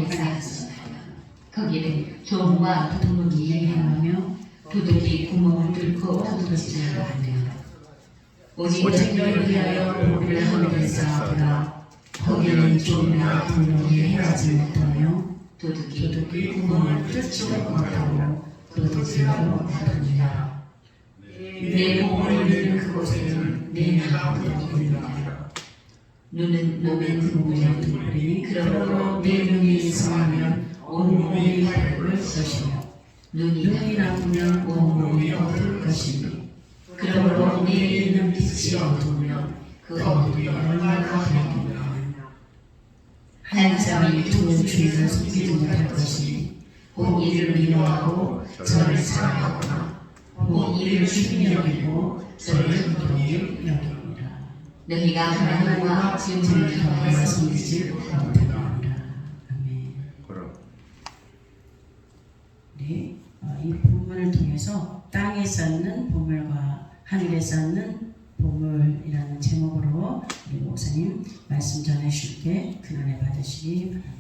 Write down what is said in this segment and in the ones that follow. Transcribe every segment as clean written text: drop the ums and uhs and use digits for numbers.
쌓았었나요? 거기는 종과 동물이 행하며 도둑이 구멍을 뚫고 도둑질을 하며 오직 너희를 위하여 고기를 하늘에 쌓았구나. 거기는 종이나 동물이 행하지 못하며 도둑이 구멍을 뚫지도 못하고 도둑질도 못하느니라. 내 몸을 있는 그곳에는 내 마음이 있느니라. 눈은 몸의 등불이니 그러므로 내 눈이 성하면 온몸이 밝을 것이며 눈이 나쁘면 온몸이 어두울 것이니 그러므로 내 있는 빛이 어두우면 그 어둠이 얼마나 밝으냐. 한 사람이 두 주인을 숨기지 못할 것이니 곧 이를 미워하고 저를 사랑하거나 곧 이를 주인 여기고 저를 힘들게 여깁니다. 너희가 하나님과 지음을 통하여 섬기지 못하느니라. 아멘. 네, 이 본문을 통해서 땅에 쌓는 보물과 하늘에 쌓는 보물이라는 제목으로 우리 목사님 말씀 전해주실게 큰은혜 받으시기 바랍니다.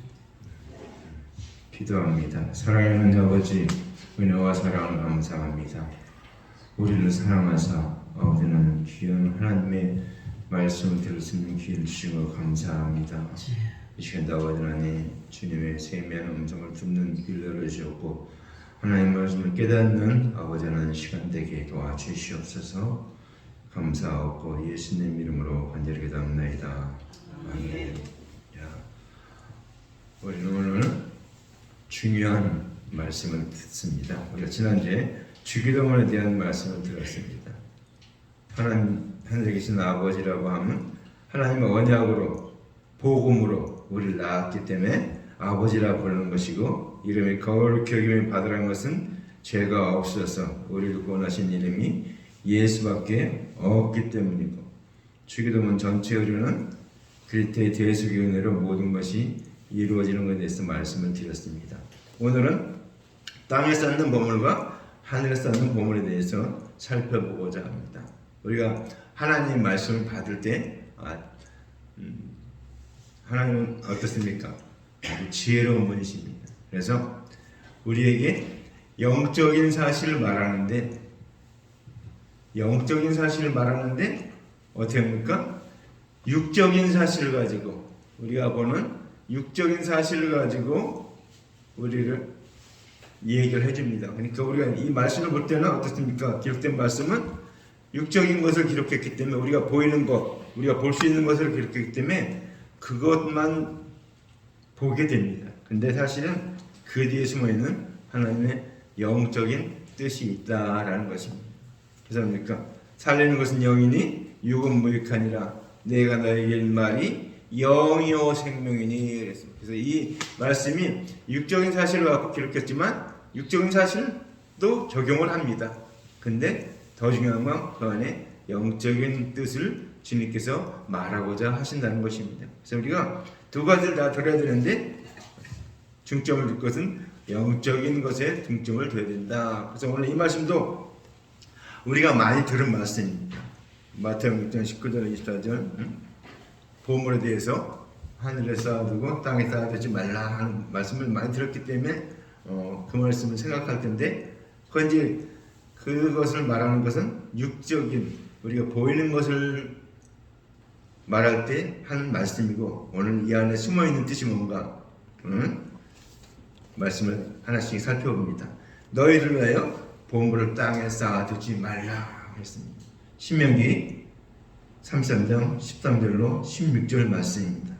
기도합니다. 사랑하는 아버지, 은혜와 사랑을 감사합니다. 우리를 사랑하사 아버지는 귀한 하나님의 말씀을 들을 수 있는 기회를 주시고 감사합니다. 이 시간도 아버지 하나님 주님의 세미한 음성을 듣는 귀를 열어주셨고 하나님 말씀을 깨닫는 아버지 하나님 시간 되게 도와주시옵소서. 감사하고 예수님 이름으로 간절히 기도합니다. 아멘. 우리는 오늘 중요한 말씀을 듣습니다. 우리가 지난주에 주기도문에 대한 말씀을 들었습니다. 하늘에 계신 아버지라고 하면 하나님의 언약으로 복음으로 우리를 낳았기 때문에 아버지라 부르는 것이고 이름이 거룩히 여김을 받으라는 것은 죄가 없어서 우리를 구원하신 이름이 예수밖에 없기 때문이고 주기도문 전체 의료는 그리스도의 대속의 은혜로 모든 것이 이루어지는 것에 대해서 말씀을 드렸습니다. 오늘은 땅에 쌓는 보물과 하늘에 쌓는 보물에 대해서 살펴보고자 합니다. 우리가 하나님 말씀을 받을 때 하나님은 어떻습니까? 아주 지혜로운 분이십니다. 그래서 우리에게 영적인 사실을 말하는데 어떻게 합니까? 육적인 사실을 가지고 우리가 보는 육적인 사실을 가지고 우리를 얘기를 해줍니다. 그러니까 우리가 이 말씀을 볼 때는 어떻습니까? 기록된 말씀은 육적인 것을 기록했기 때문에 우리가 보이는 것, 우리가 볼 수 있는 것을 기록했기 때문에 그것만 보게 됩니다. 근데 사실은 그 뒤에 숨어있는 하나님의 영적인 뜻이 있다라는 것입니다. 그래서 뭡니까? 살리는 것은 영이니 육은 무익하니라. 내가 너에게 한 말이 영이요 생명이니 그랬습니다. 그래서 이 말씀이 육적인 사실을 갖고 기록했지만 육적인 사실도 적용을 합니다. 근데 더 중요한 건 그 안에 영적인 뜻을 주님께서 말하고자 하신다는 것입니다. 그래서 우리가 두 가지를 다 들어야 되는데 중점을 둘 것은 영적인 것에 중점을 둬야 된다. 그래서 오늘 이 말씀도 우리가 많이 들은 말씀입니다. 마태복음 6장 19절 24절 보물에 대해서 하늘에 쌓아두고 땅에 쌓아두지 말라 하는 말씀을 많이 들었기 때문에 그 말씀을 생각할 텐데 그것을 말하는 것은 육적인 우리가 보이는 것을 말할 때 하는 말씀이고 오늘 이 안에 숨어있는 뜻이 뭔가 말씀을 하나씩 살펴봅니다. 너희를 위하여 보물을 땅에 쌓아두지 말라 했습니다. 신명기 33장 13절로 16절 말씀입니다.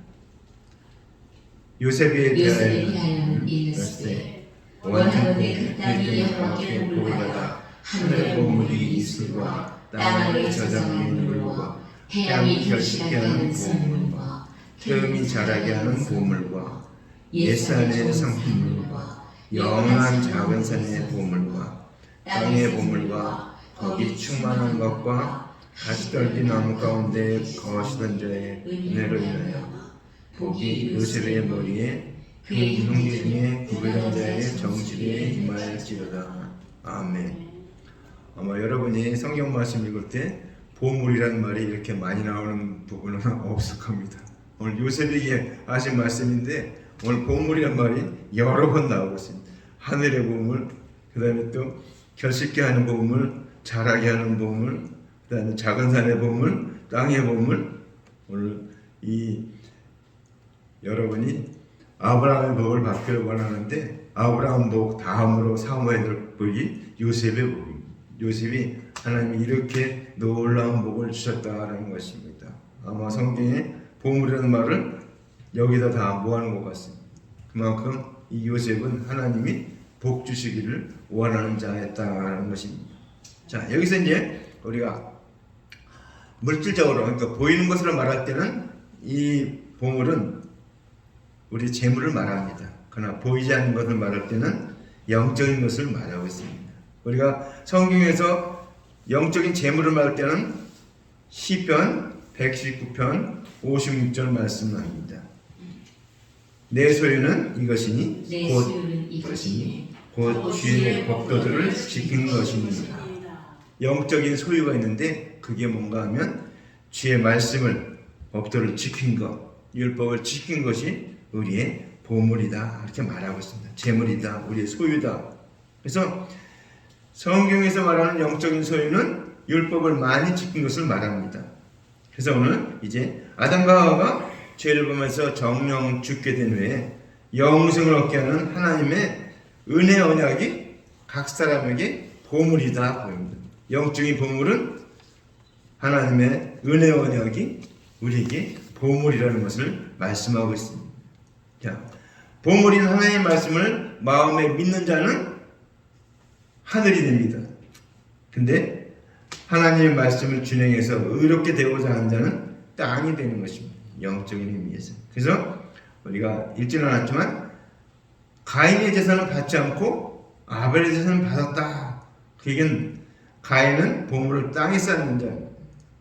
요셉에 대하여는 이르시되 원하건대 그 땅이 여호와께 복을 받아 하늘의 보물이 이슬과 땅 아래 저장된 물과 태양이 결식케 하는 보물과 태음이 자라게 하는 보물과 옛산의 상품물과 영원한 작은 산의 보물과 땅의 보물과 거기 충만한 것과 가시떨기 나무 가운데 거시던 자의 은혜로 인하여 복이 요셉의 머리에 그 형제 중에 구별한 자의 정실에 임하였지로다. 아멘. 아마 여러분이 성경 말씀 읽을 때 보물이라는 말이 이렇게 많이 나오는 부분은 없을 겁니다. 오늘 요셉에게 하신 말씀인데 오늘 보물이란 말이 여러 번 나오고 있습니다. 하늘의 보물, 그 다음에 또 결식케 하는 보물, 자라게 하는 보물, 그 다음에 작은 산의 보물, 땅의 보물. 오늘 이 여러분이 아브라함의 복을 받기를 원하는데 아브라함 복 다음으로 사모해야 될 복이 요셉의 복입니다. 요셉이 하나님이 이렇게 놀라운 복을 주셨다라는 것입니다. 아마 성경에 보물이라는 말을 여기다 다 모아놓은 것 같습니다. 그만큼 이 요셉은 하나님이 복 주시기를 원하는 자였다라는 것입니다. 자, 여기서 이제 우리가 물질적으로, 그러니까 보이는 것으로 말할 때는 이 보물은 우리 재물을 말합니다. 그러나 보이지 않는 것을 말할 때는 영적인 것을 말하고 있습니다. 우리가 성경에서 영적인 재물을 말할 때는 시편 119편 56절 말씀을 합니다. 내 소유는 이것이니 곧 주의 법도들을 지키는 것입니다. 영적인 소유가 있는데 그게 뭔가 하면 주의 말씀을, 법도를 지킨 것, 율법을 지킨 것이 우리의 보물이다 이렇게 말하고 있습니다. 재물이다, 우리의 소유다. 그래서 성경에서 말하는 영적인 소유는 율법을 많이 지킨 것을 말합니다. 그래서 오늘 이제 아담과 하와가 죄를 범해서 정령 죽게 된 후에 영생을 얻게 하는 하나님의 은혜 언약이 각 사람에게 보물이다 보입니다. 영적인 보물은 하나님의 은혜 언약이 우리에게 보물이라는 것을 말씀하고 있습니다. 자, 보물인 하나님의 말씀을 마음에 믿는 자는 하늘이 됩니다. 근데 하나님의 말씀을 준행해서 의롭게 되고자 하는 자는 땅이 되는 것입니다. 영적인 의미에서. 그래서 우리가 읽지는 않았지만 가인의 제사는 받지 않고 아벨의 제사는 받았다. 그 얘기는 가인은 보물을 땅에 쌓는 자,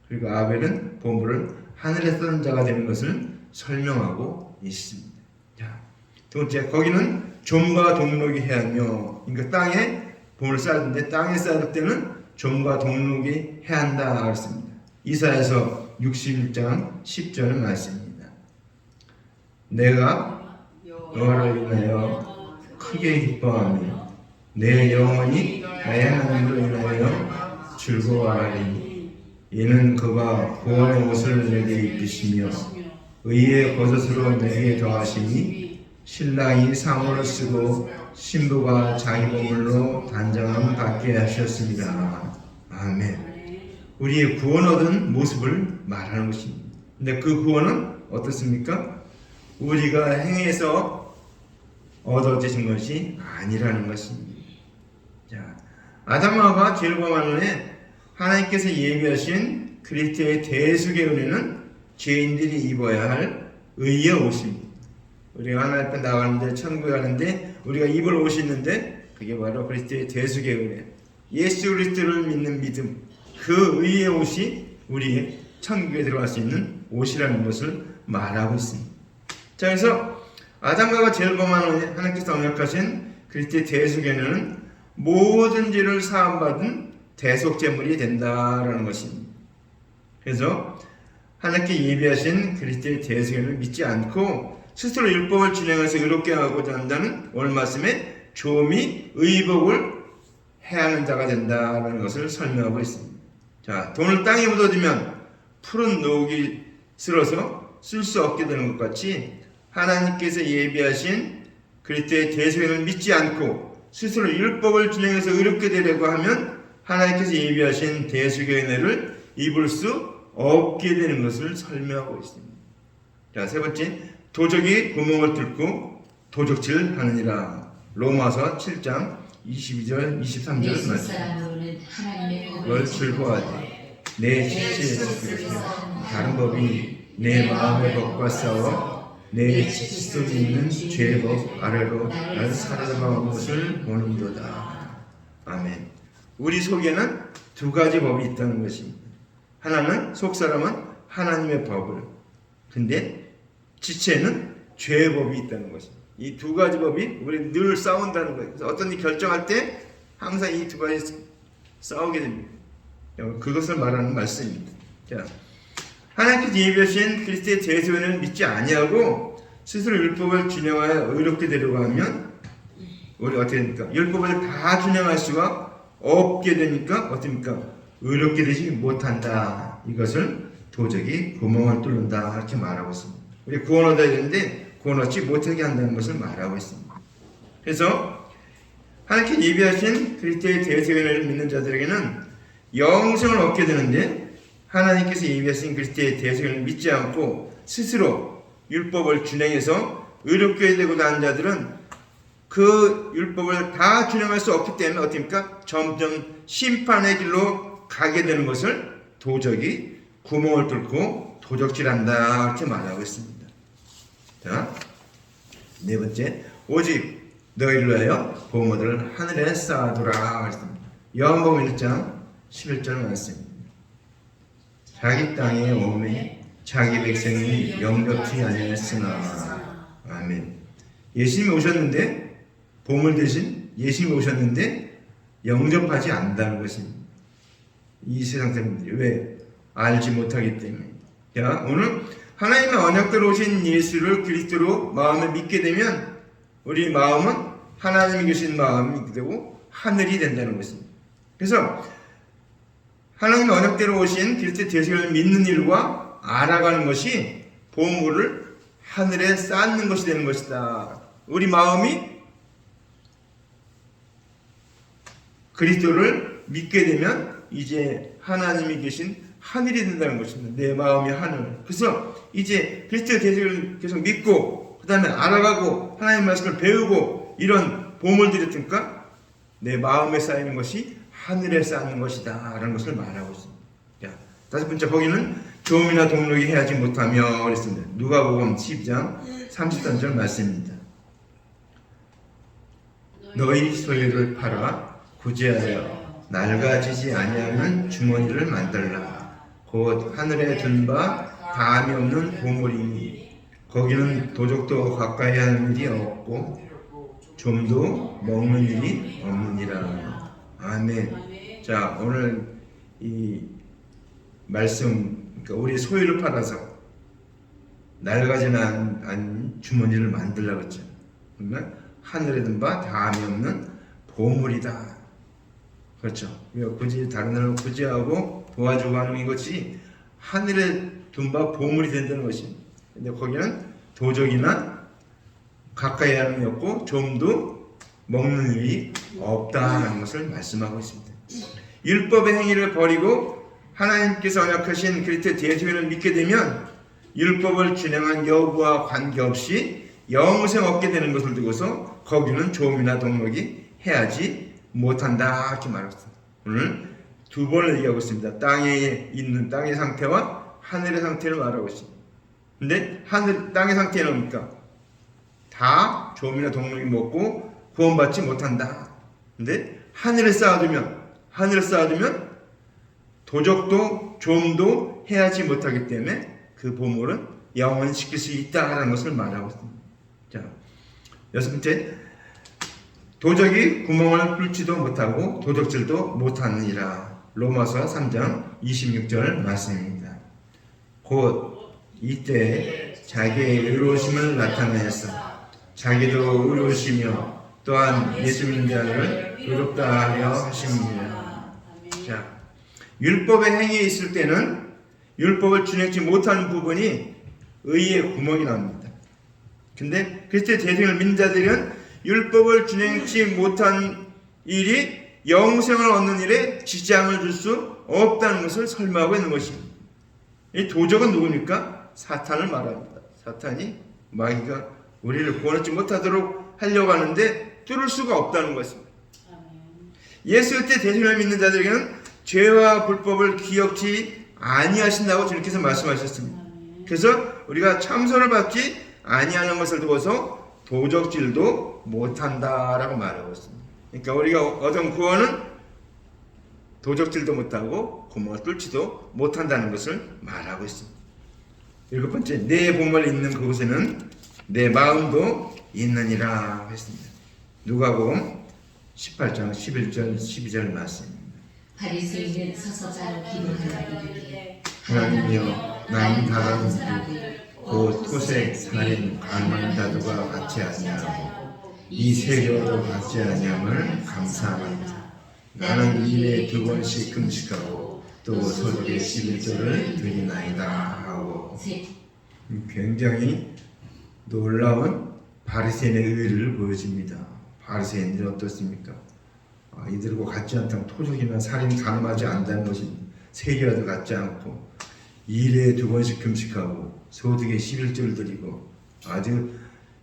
그리고 아벨은 보물을 하늘에 쌓는 자가 되는 것을 설명하고 있습니다. 자, 두 번째, 거기는 좀과 동록이 해하며, 그러니까 땅에 보물을 쌓았는데 땅에 쌓을 때는 좀과 동록이 해한다 그랬습니다. 이사야서 61장 10절 말씀입니다. 내가 여호와를 인하여 크게 기뻐하며 내 영혼이 나의 하나님으로 인하여 즐거워하리니 이는 그가 구원의 옷을 내게 입히시며 의의 겉옷으로 내게 더하시니 신랑이 상호를 쓰고 신부가 자기 보물로 단장함 받게 하셨습니다. 아멘. 우리의 구원 얻은 모습을 말하는 것입니다. 근데 그 구원은 어떻습니까? 우리가 행해서 얻어지신 것이 아니라는 것입니다. 자, 아담과 죄를 범한 후에 하나님께서 예비하신 그리스도의 대속의 은혜는 죄인들이 입어야 할 의의 옷입니다. 우리가 하나님 앞에 나가는데, 천국에 가는데 우리가 입을 옷이 있는데 그게 바로 그리스도의 대속의 은혜, 예수 그리스도를 믿는 믿음, 그 의의 옷이 우리의 천국에 들어갈 수 있는 옷이라는 것을 말하고 있습니다. 자, 그래서 아담과 죄를 범한 후에 하나님께서 언약하신 그리스도의 대속의 은혜는 모든 죄를 사함받은 대속제물이 된다라는 것입니다. 그래서 하나님께 예비하신 그리스도의 대속의 은혜를 믿지 않고 스스로 율법을 준행해서 의롭게 하고자 한다는 오늘 말씀에 조미 의복을 해하는 자가 된다라는 것을 설명하고 있습니다. 자, 돈을 땅에 묻어두면 푸른 녹이 슬어서 쓸 수 없게 되는 것 같이 하나님께서 예비하신 그리스도의 대속을 믿지 않고 스스로 율법을 준행해서 의롭게 되려고 하면 하나님께서 예비하신 대속의 은혜를 입을 수 없게 되는 것을 설명하고 있습니다. 자, 세 번째, 도적이 구멍을 뚫고 도적질 하느니라. 로마서 7장 22절 23절 말씀. 뭘 즐거워하되 내 지체에서 다른 법이 내 마음의 법과 싸워 내 지체 속에 있는 죄의 법 아래로 나를 사로잡아온 것을 보는도다. 아멘. 우리 속에는 두 가지 법이 있다는 것입니다. 하나는 속사람은 하나님의 법을, 근데 지체는 죄의 법이 있다는 것입니다. 이 두 가지 법이 우리 늘 싸운다는 거예요. 그래서 어떤 일 결정할 때 항상 이 두 가지 싸우게 됩니다. 그것을 말하는 말씀입니다. 자, 하나님께서 예비하신 그리스도의 대속을 믿지 아니하고 스스로 율법을 준행하여 의롭게 되려고 하면 우리 어떻게 됩니까? 율법을 다 준행할 수가 없게 되니까 어떻게 됩니까? 의롭게 되지 못한다. 이것을 도적이 구멍을 뚫는다 이렇게 말하고 있습니다. 우리 구원 얻어야 되는데 구원 얻지 못하게 한다는 것을 말하고 있습니다. 그래서 하나님께 예비하신 그리스도의 대세를 믿는 자들에게는 영생을 얻게 되는데 하나님께서 예비하신 그리스도의 대세를 믿지 않고 스스로 율법을 준행해서 의롭게 되고자 하는 자들은 그 율법을 다 준행할 수 없기 때문에 어떻습니까? 점점 심판의 길로 가게 되는 것을 도적이 구멍을 뚫고 도적질한다 이렇게 말하고 있습니다. 자, 네 번째, 오직 너희를 위하여 보물을 하늘에 쌓아두라 했습니다. 요한복음 1장 11절 말씀입니다. 자기 땅에 오매 자기 백성이 영접치 아니하였으나. 아멘. 예수님이 오셨는데 보물 대신 예수님이 오셨는데 영접하지 않는다는 것입니다. 이 세상 사람들이 왜? 알지 못하기 때문에. 자, 오늘 하나님의 언약대로 오신 예수를 그리스도로 마음에 믿게 되면 우리 마음은 하나님이 계신 마음이 되고 하늘이 된다는 것입니다. 그래서 하나님의 언약대로 오신 그리스도의 대세를 믿는 일과 알아가는 것이 보물을 하늘에 쌓는 것이 되는 것이다. 우리 마음이 그리스도를 믿게 되면 이제 하나님이 계신 하늘이 된다는 것입니다. 내 마음이 하늘. 그래서 이제 그리스도의 대세를 계속 믿고 그 다음에 알아가고 하나님의 말씀을 배우고 이런 보물들이 있으니까 내 마음에 쌓이는 것이 하늘에 쌓는 것이다 라는 것을 말하고 있습니다. 자, 다섯 번째, 거기는 조음이나 동록이 해하지 못하며 그랬습니다. 누가복음 12장 33절 말씀입니다. 너희 소유를 팔아 구제하여 낡아지지 아니하는 주머니를 만들라. 곧 하늘에 든 바 다함이 없는 보물이니 거기는 도적도 가까이 하는 일이 없고 좀도 먹는 일이 없느니라. 아멘. 자, 오늘 이 말씀, 그러니까 우리 소유를 팔아서 낡아지는 않은 주머니를 만들라고 했죠. 그러면 하늘에 든 바 다함이 없는 보물이다. 그렇죠. 굳이 다른 나라를 구제하고 도와주고 하는 이것이 하늘에 둔 바 보물이 된다는 것입니다. 근데 거기는 도적이나 가까이 하는 게 없고 좀도 먹는 일이 없다는 것을 말씀하고 있습니다. 율법의 행위를 버리고 하나님께서 언약하신 그리스도의 대속을 믿게 되면 율법을 준행한 여부와 관계없이 영생 얻게 되는 것을 두고서 거기는 조음이나 동록이 해하지 못한다 이렇게 말했습니다. 오늘 두 번을 얘기하고 있습니다. 땅에 있는 땅의 상태와 하늘의 상태를 말하고 있습니다. 근데 땅의 상태는 뭡니까? 다 조음이나 동록이 먹고 구원받지 못한다. 근데 하늘에 쌓아두면 도적도 조음도 해하지 못하기 때문에 그 보물은 영원히 지킬 수 있다는 것을 말하고 있습니다. 자, 여섯 번째, 도적이 구멍을 뚫지도 못하고 도적질도 못하느니라. 로마서 3장 26절 말씀입니다. 곧 이때 자기의 의로우심을 나타내서 자기도 의로우시며 또한 예수 믿는 자를 의롭다 하려 하십니다. 자, 율법의 행위에 있을 때는 율법을 준행치 못하는 부분이 의의 구멍이 나옵니다. 근데 그리스도의 대생을 믿는 자들은 율법을 준행치 못한 일이 영생을 얻는 일에 지장을 줄 수 없다는 것을 설명하고 있는 것입니다. 이 도적은 누굽니까? 사탄을 말합니다. 사탄이 마귀가 우리를 구원하지 못하도록 하려고 하는데 뚫을 수가 없다는 것입니다. 예수 때 대생을 믿는 자들에게는 죄와 불법을 기억지 아니하신다고 주님께서 말씀하셨습니다. 그래서 우리가 참선을 받지 아니하는 것을 두고서 도적질도 못한다라고 말하고 있습니다. 그러니까 우리가 얻은 구원은 도적질도 못하고 구멍을 뚫지도 못한다는 것을 말하고 있습니다. 일곱 번째, 내 보물이 있는 그곳에는 내 마음도 있느니라 했습니다. 누가복음 18장 11절 12절 말씀입니다. 바리새인은 서서 자로 기도하여 이르되 하나님이여 나는 다른 곧 토색, 살인, 가난다도가 같지 아니하고 이 세계와도 같지 아니함을 감사합니다. 나는 일에 2번씩 금식하고 또 소득의 11조를 드리나이다 하고 굉장히 놀라운 바리새인의 의를 보여줍니다. 바리새인들은 어떻습니까? 이들과 같지 않다면 토속이나 살인, 가늠하지 않는다는 것이 세계와도 같지 않고 일에 2번씩 금식하고 소득의 11조를 드리고 아주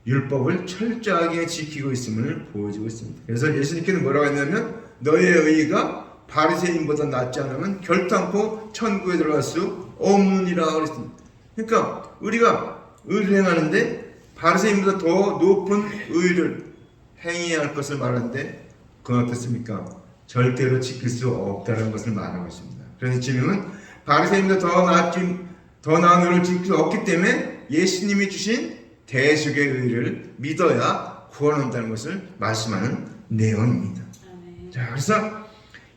율법을 철저하게 지키고 있음을 보여주고 있습니다. 그래서 예수님께는 뭐라고 했냐면 너의 의가 바리새인보다 낫지 않으면 결단코 천국에 들어갈 수 없느니라 그랬습니다. 그러니까 우리가 의를 행하는데 바리새인보다 더 높은 의를 행해야 할 것을 말하는데 그건 어떻습니까? 절대로 지킬 수 없다는 것을 말하고 있습니다. 그래서 지금은 바리새인보다 더 나은 의를 지킬 수 없기 때문에 예수님이 주신 대속의 의를 믿어야 구원한다는 것을 말씀하는 내용입니다. 자, 그래서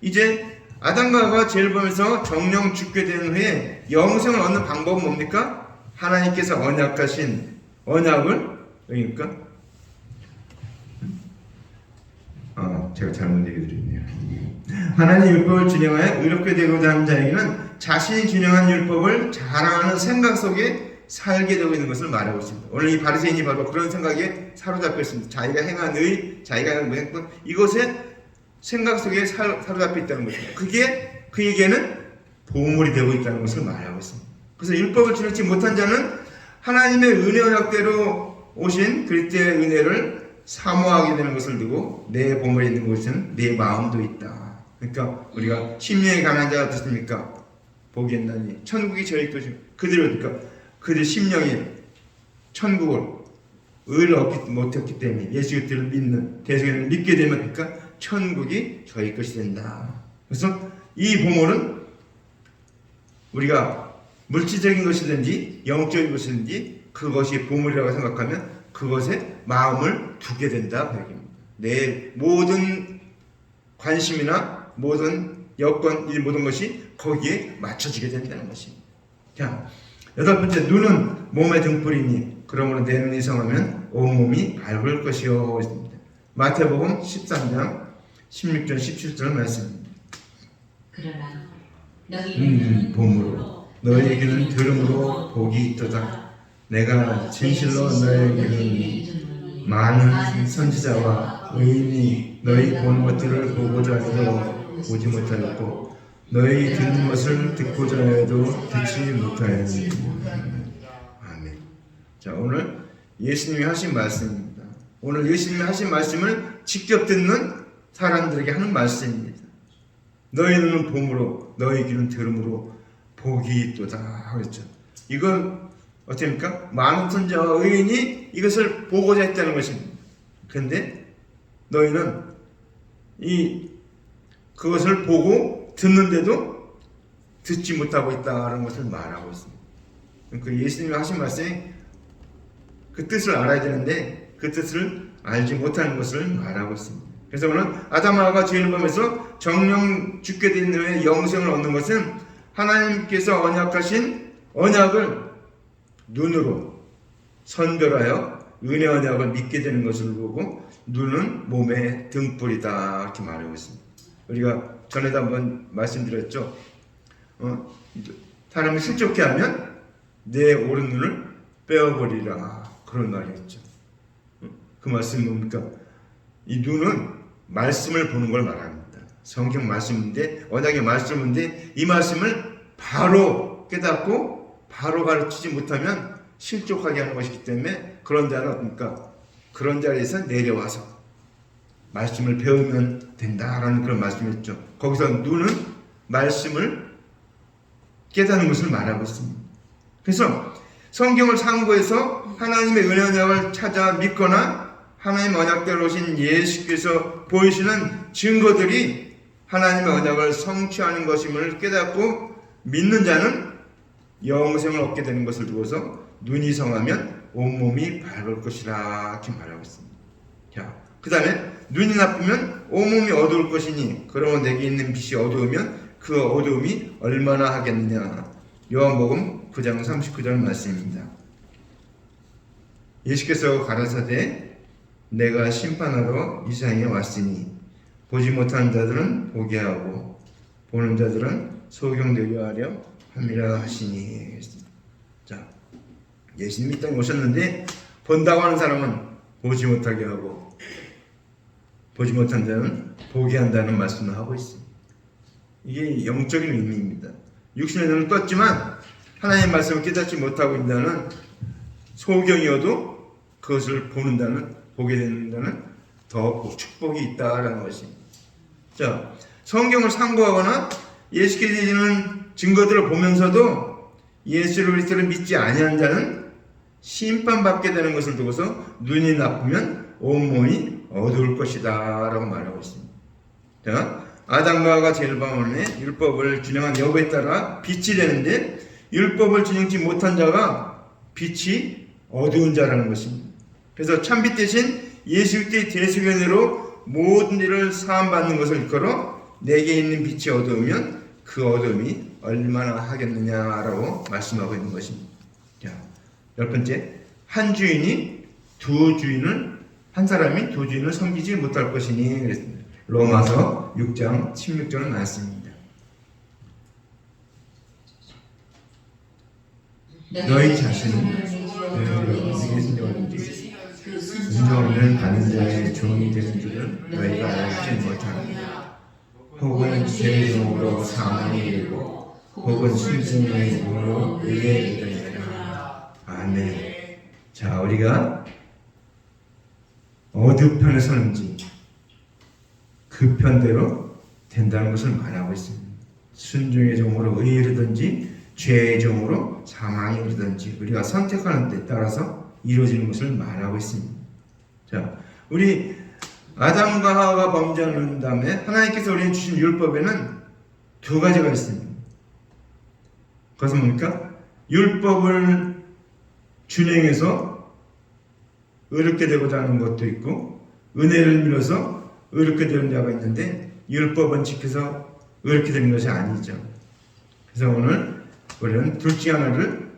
이제 아담과 하와가 죄를 범해서 정령 죽게 된 후에 영생을 얻는 방법은 뭡니까? 하나님께서 언약하신 언약을 그러니까 제가 잘못 얘기 드렸네요. 하나님의 율법을 준행하여 의롭게 되고자 하는 자에게는 자신이 준행한 율법을 자랑하는 생각 속에 살게 되고 있는 것을 말하고 있습니다. 오늘 이 바리새인이 바로 그런 생각에 사로잡혀 있습니다. 자기가 행한 의, 자기가 행한 행동, 이것에 생각 속에 사로잡혀 있다는 것입니다. 그게 그에게는 보물이 되고 있다는 것을 말하고 있습니다. 그래서 율법을 지키지 못한 자는 하나님의 은혜 언약대로 오신 그리스도의 은혜를 사모하게 되는 것을 두고 내 보물이 있는 곳은 내 마음도 있다. 그러니까 우리가 심령에 가난한 자가 어떻습니까? 보겠나니 천국이 저희 것입니다. 그들 심령이 천국을 의를 얻지 못했기 때문에 예수 그리스도를 믿는 대속을 믿게 되면 그러니까 천국이 저희 것이 된다. 그래서 이 보물은 우리가 물질적인 것이든지 영적인 것이든지 그것이 보물이라고 생각하면 그것에 마음을 두게 된다 그 얘기입니다. 내 모든 관심이나 모든 여건 이 모든 것이 거기에 맞춰지게 된다는 것입니다. 자, 8번째, 눈은 몸의 등불이니 그러므로 내 눈이 성하면 온몸이 밝을 것이요 있습니다. 마태복음 13장 16절 17절 말씀입니다. 그러나 너희는 봄으로 너희의 귀는 들음으로 복이 있도다. 내가 진실로 너희에게 이르노니 많은 선지자와 의인이 너희 보는 것들을 보고자 해도 보지 못하였고 너희 듣는 것을 듣고자 해도 듣지 못하였으니. 아멘. 자, 오늘 예수님이 하신 말씀입니다. 오늘 예수님이 하신 말씀을 직접 듣는 사람들에게 하는 말씀입니다. 너희 눈은 봄으로 너희 귀는 들음으로 복이 있도다 그랬죠. 이건 어떻습니까? 많은 선지자와 의인이 이것을 보고자 했다는 것입니다. 그런데 너희는 그것을 보고 듣는데도 듣지 못하고 있다는 것을 말하고 있습니다. 그러니까 예수님이 하신 말씀이 그 뜻을 알아야 되는데 그 뜻을 알지 못하는 것을 말하고 있습니다. 그래서 오늘 아담과 하와가 죄를 범해서 정령 죽게 된 후에 영생을 얻는 것은 하나님께서 언약하신 언약을 눈으로 선별하여 은혜 언약을 믿게 되는 것을 보고 눈은 몸의 등불이다 이렇게 말하고 있습니다. 우리가 전에도 한번 말씀드렸죠. 사람이 실족해 하면 내 오른 눈을 빼어버리라 그런 말이 있죠. 그 말씀이 뭡니까? 이 눈은 말씀을 보는 걸 말합니다. 성경 말씀인데 언약의 말씀인데 이 말씀을 바로 깨닫고 바로 가르치지 못하면 실족하게 하는 것이기 때문에 그런 자는 어떻습니까? 그런 자리에서 내려와서 말씀을 배우면 된다라는 그런 말씀이었죠. 거기서 눈은 말씀을 깨닫는 것을 말하고 있습니다. 그래서 성경을 참고해서 하나님의 은혜 언약을 찾아 믿거나 하나님 언약대로 오신 예수께서 보이시는 증거들이 하나님의 언약을 성취하는 것임을 깨닫고 믿는 자는 영생을 얻게 되는 것을 두고서 눈이 성하면 온몸이 밝을 것이라 이렇게 말하고 있습니다. 자, 그 다음에 눈이 나쁘면 온몸이 어두울 것이니 그러면 내게 있는 빛이 어두우면 그 어두움이 얼마나 하겠느냐. 요한복음 9장 39절 말씀입니다. 예수께서 가라사대 내가 심판하러 이 세상에 왔으니 보지 못하는 자들은 보게 하고 보는 자들은 소경되게 하려 함이라 하시니. 자, 예수님이 이 땅에 오셨는데 본다고 하는 사람은 보지 못하게 하고 보지 못한 자는 보게 한다는 말씀을 하고 있습니다. 이게 영적인 의미입니다. 육신의 눈을 떴지만 하나님의 말씀을 깨닫지 못하고 있다는 소경이어도 그것을 보게 된다는 더 축복이 있다라는 것입니다. 자, 성경을 상고하거나 예수께 드리는 증거들을 보면서도 예수를 그리스도를 믿지 아니한 자는 심판받게 되는 것을 두고서 눈이 나쁘면 온몸이 어두울 것이다 라고 말하고 있습니다. 자, 아담과 하와가 죄를 율법을 준행한 여부에 따라 빛이 되는데 율법을 준행치 못한 자가 빛이 어두운 자라는 것입니다. 그래서 참빛 대신 예수 그리스도의 대속의 은혜로 모든 일을 사함받는 것을 일컬어 내게 있는 빛이 어두우면 그 어두움이 얼마나 하겠느냐라고 말씀하고 있는 것입니다. 자, 10번째, 한 사람이 두 주인을 섬기지 못할 것이니 그랬습니다. 로마서 6장 16절은 말씀입니다. 너희 자신은 순종을 받는 자의 종이 되는 줄을 너희가 알지 못하느냐. 혹은 죄종으로 사망에 이르고 혹은 순종의 종으로 의에 이르느니라. 아멘. 자, 우리가 어느 편에 서는지 그 편대로 된다는 것을 말하고 있습니다. 순종의 종으로 의에 이르든지 죄의 종으로 사망에 이르든지 우리가 선택하는 데 따라서 이루어지는 것을 말하고 있습니다. 자, 우리 아담과 하와가 범죄한 다음에 하나님께서 우리에게 주신 율법에는 두 가지가 있습니다. 그것은 뭡니까? 율법을 준행해서 의롭게 되고자 하는 것도 있고 은혜를 빌어서 의롭게 되는 자가 있는데 율법은 지켜서 의롭게 되는 것이 아니죠. 그래서 오늘 우리는 둘 중 하나를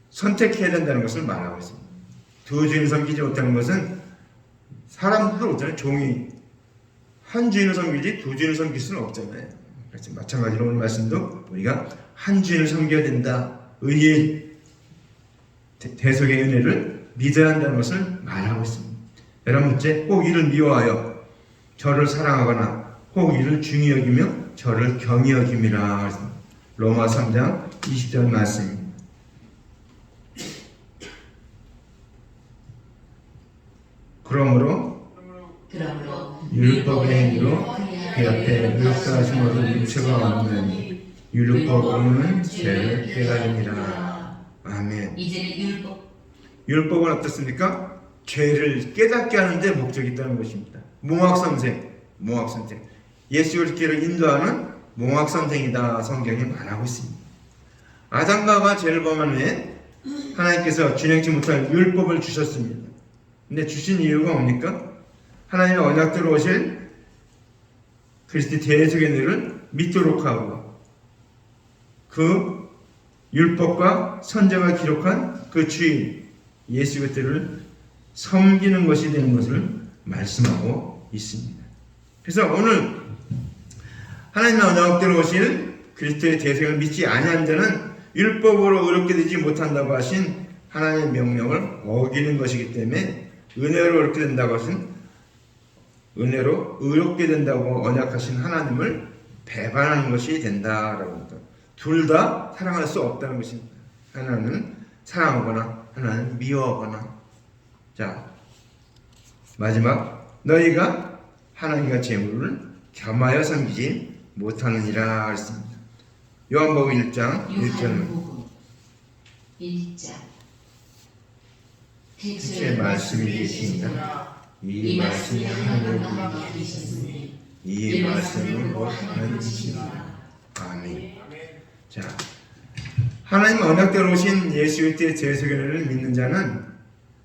선택해야 된다는 것을 말하고 있습니다. 두 주인을 섬기지 못하는 것은 사람들도 없잖아요. 종이 한 주인을 섬기지 두 주인을 섬길 수는 없잖아요. 그래서 마찬가지로 오늘 말씀도 우리가 한 주인을 섬겨야 된다. 의의 대속의 은혜를 믿어야 한다는 것을 말하고 있습니다. 11번째, 혹 이를 미워하여 저를 사랑하거나 혹 이를 중히 여기며 저를 경히 여김이라. 로마 3장 20절 말씀입니다. 그러므로 율법의 행위로 그 옆에 의롭다 하심으로 육체가 없는 율법으로는 죄를 깨달음이라. 아멘. 이제는 율법은 어떻습니까? 죄를 깨닫게 하는 데 목적이 있다는 것입니다. 몽학선생. 예수 그리스도를 인도하는 몽학선생이다 성경이 말하고 있습니다. 아담과 하와가 죄를 범한 후에 하나님께서 준행치 못할 율법을 주셨습니다. 근데 주신 이유가 뭡니까? 하나님의 언약대로 오실 그리스도의 대속의 은혜를 믿도록 하고 그 율법과 선자가 기록한 그 주인 예수 그리스도를 섬기는 것이 되는 것을 말씀하고 있습니다. 그래서 오늘 하나님의 언약대로 오실 그리스도의 대속을 믿지 아니한 자는 율법으로 의롭게 되지 못한다고 하신 하나님의 명령을 어기는 것이기 때문에 은혜로 의롭게 된다고 하신 은혜로 의롭게 된다고 언약하신 하나님을 배반하는 것이 된다라고 합니다. 둘 다 사랑할 수 없다는 것입니다. 하나는 사랑하거나 하나는 미워하거나. 자, 마지막, 너희가 하나님과 재물을 겸하여 섬기지 못하느니라 했습니다. 요한복음 1장 1절. 1장 태초에 말씀이 계시니라. 이 말씀이 하나님과 계셨으니 이 말씀은 곧 하나님이시니라. 아멘. 자, 하나님 언약대로 오신 예수 그리스도의 대속의 은혜를 믿는 자는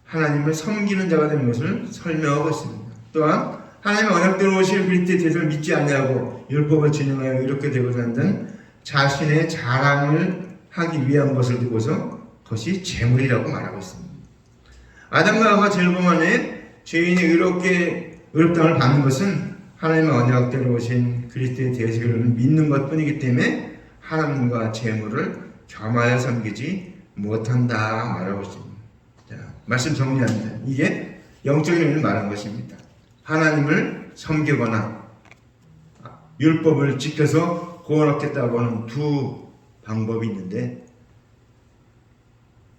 하나님을 섬기는 자가 되는 것을 설명하고 있습니다. 또한 하나님의 언약대로 오실 그리스도의 대속을 믿지 아니하고 율법을 준행하여 이렇게 되고자 하는 자는 자신의 자랑을 하기 위한 것을 두고서 그것이 재물이라고 말하고 있습니다. 아담과 하와 죄를 범하에 죄인이 의롭다함을 받는 것은 하나님의 언약대로 오신 그리스도의 대속을 믿는 것뿐이기 때문에 하나님과 재물을 겸하여 섬기지 못한다 말하고 있습니다. 자, 말씀 정리합니다. 이게 영적인 의미를 말한 것입니다. 하나님을 섬기거나 율법을 지켜서 구원 얻겠다고 하는 두 방법이 있는데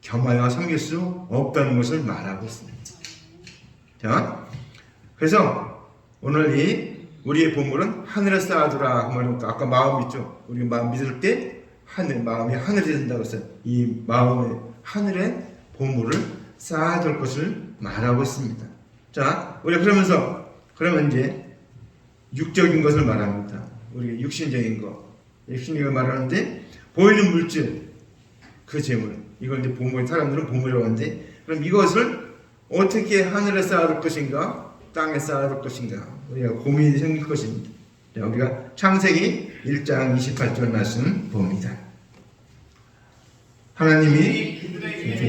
겸하여 섬길 수 없다는 것을 말하고 있습니다. 자, 그래서 오늘 우리의 보물은 하늘에 쌓아두라. 아까 마음 있죠? 우리 마음 믿을 때 마음이 하늘이 된다고 했어요. 이 마음에 하늘에 보물을 쌓아둘 것을 말하고 있습니다. 자, 우리가 그러면 이제 육적인 것을 말합니다. 우리가 육신적인 거 말하는데 보이는 물질, 그 재물, 이걸 이제 사람들은 보물이라고 하는데, 그럼 이것을 어떻게 하늘에 쌓아둘 것인가, 땅에 쌓아둘 것인가, 우리가 고민이 생길 것입니다. 자, 우리가 창세기 1장 28절 말씀 봅니다. 하나님이 그들에게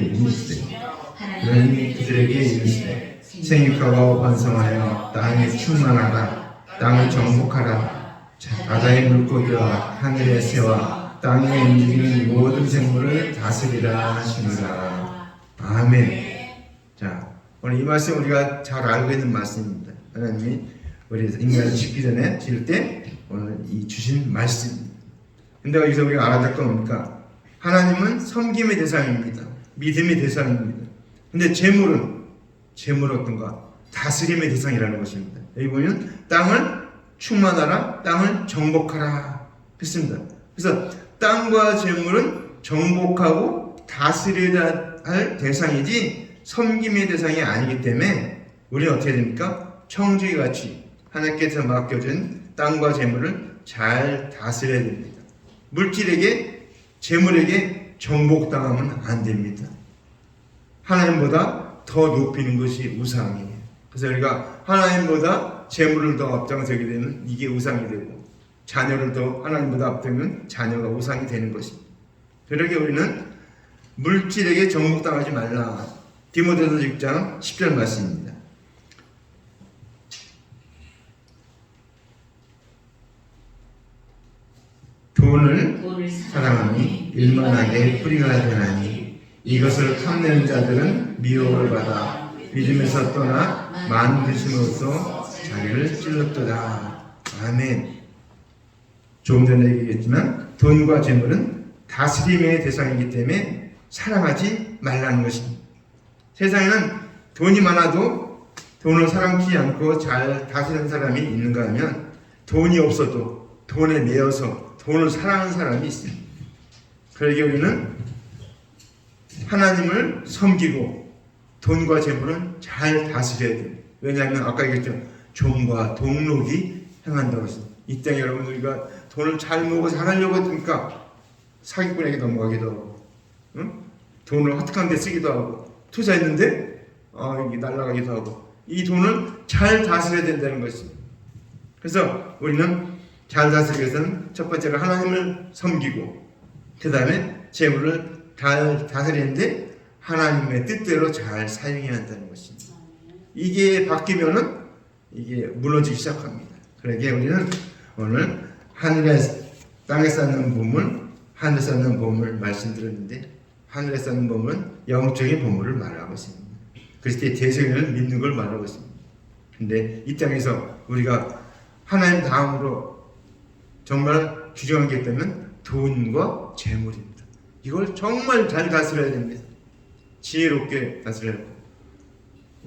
이르시되 생육하고 번성하여 땅에 충만하라, 땅을 정복하라, 바다의 물고기와 하늘의 새와 땅에 움직이는 모든 생물을 다스리라 하시니라. 아멘. 자, 오늘 이 말씀 우리가 잘 알고 있는 말씀입니다. 하나님이 우리 인간을 짓기 전에 지을 때 오늘 이 주신 말씀입니다. 근데 여기서 우리가 알아야 될 건 뭡니까? 하나님은 섬김의 대상입니다. 믿음의 대상입니다. 근데 재물은 어떤가? 다스림의 대상이라는 것입니다. 여기 보면 땅을 충만하라, 땅을 정복하라 했습니다. 그래서 땅과 재물은 정복하고 다스려야 할 대상이지 섬김의 대상이 아니기 때문에 우리는 어떻게 됩니까? 청주기 같이 하나님께서 맡겨준 땅과 재물을 잘 다스려야 됩니다. 물질에게, 재물에게 정복당하면 안 됩니다. 하나님보다 더 높이는 것이 우상이에요. 그래서 우리가 하나님보다 재물을 더 앞장서게 되면 이게 우상이 되고, 자녀를 더 하나님보다 앞세우면 자녀가 우상이 되는 것입니다. 그러게 우리는 물질에게 정복당하지 말라. 디모데후서 6장 10절 말씀입니다. 돈을 사랑하니 일만하게 뿌리가 되나니 이것을 탐내는 자들은 미혹을 받아 믿음에서 떠나 많은 귀신으로서 자기를 찔렀도다. 아멘. 조금 전에 얘기했지만 돈과 재물은 다스림의 대상이기 때문에 사랑하지 말라는 것입니다. 세상에는 돈이 많아도 돈을 사랑하지 않고 잘 다스리는 사람이 있는가 하면 돈이 없어도 돈에 매여서 돈을 사랑하는 사람이 있습니다. 그러기에 우리는 하나님을 섬기고 돈과 재물은 잘 다스려야 돼요. 왜냐하면 아까 얘기했죠. 종과 동록이 행한다고 했습니다. 이 땅에 여러분 우리가 돈을 잘 모으고 잘하려고 했으니까 사기꾼에게 넘어가기도 하고, 돈을 헛한 데 쓰기도 하고, 투자했는데 이게 날아가기도 하고, 이 돈을 잘 다스려야 된다는 것입니다. 그래서 우리는 잘 다스리기 위해서는 첫 번째로 하나님을 섬기고, 그 다음에 재물을 잘 다스리는데 하나님의 뜻대로 잘 사용해야 한다는 것입니다. 이게 바뀌면은 이게 무너지기 시작합니다. 그러기에 우리는 오늘 땅에 쌓는 보물, 하늘에 쌓는 보물 말씀드렸는데, 하늘에 쌓는 보물은 영적인 보물을 말하고 있습니다. 그리스도의 대성을 믿는 걸 말하고 있습니다. 근데 이 땅에서 우리가 하나님 다음으로 정말 규정한 게 있다면 돈과 재물입니다. 이걸 정말 잘 다스려야 됩니다. 지혜롭게 다스려야 하고,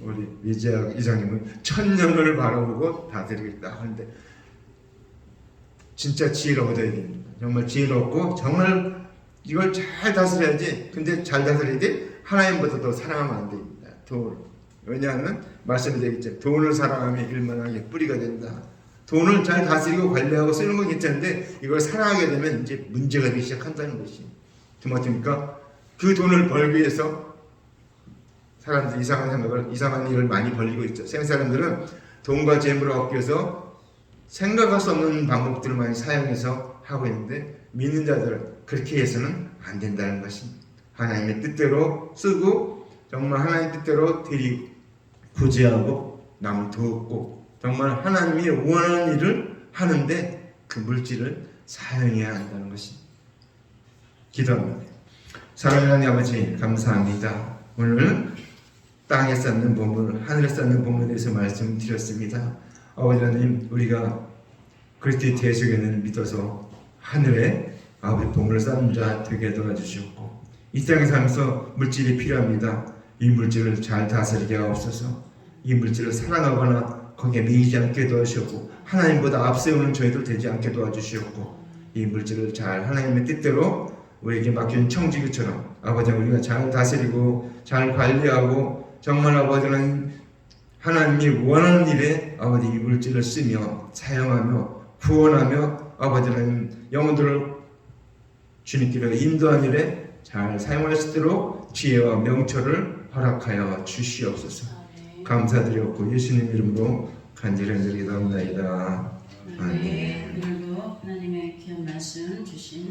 우리 이재학 이장님은 1000년을 바라보고 다스리겠다 하는데 진짜 지혜를 얻어야 됩니다. 정말 지혜롭고 정말 이걸 잘 다스려야지. 근데 잘 다스려야 돼. 하나님보다 더 사랑하면 안 됩니다. 왜냐하면 말씀드리겠죠. 돈을 사랑하면 일만하게 뿌리가 된다. 돈을 잘 다스리고 관리하고 쓰는 건 괜찮은데 이걸 사랑하게 되면 이제 문제가 되기 시작한다는 것이 맞습니까? 그 돈을 벌기 위해서 사람들이 이상한 일을 많이 벌리고 있죠. 사람들은 돈과 재물을 얻기 위해서 생각할 수 없는 방법들을 많이 사용해서 하고 있는데, 믿는 자들은 그렇게 해서는 안 된다는 것입니다. 하나님의 뜻대로 쓰고 정말 하나님 뜻대로 되리 구제하고 남을 돕고 정말 하나님이 원하는 일을 하는데 그 물질을 사용해야 한다는 것이 기도합니다. 사랑하는 하나님 아버지 감사합니다. 오늘 땅에 쌓는 보물, 하늘에 쌓는 보물에 대해서 말씀드렸습니다. 아버지 하나님, 우리가 그리스도의 대속에는 믿어서 하늘에 아버지 보물을 쌓는 자 되게 도와주시옵고 이 땅에 살면서 물질이 필요합니다. 이 물질을 잘 다스리게 하옵소서. 이 물질을 사랑하거나 거기에 매이지 않게 도와주시옵고 하나님보다 앞세우는 저희들 되지 않게 도와주시옵고 이 물질을 잘 하나님의 뜻대로 우리에게 맡긴 청지기처럼 아버지 우리가 잘 다스리고 잘 관리하고 정말 아버지는 하나님이 원하는 일에 아버지 이 물질을 쓰며 사용하며 구원하며 아버지는 영혼들을 주님께로 인도하는 일에 잘 사용할 수 있도록 지혜와 명철을 허락하여 주시옵소서. 감사드렸고 예수님 이름으로 간절히 기도합니다. 아멘. 네, 오늘도 하나님의 귀한 말씀 주신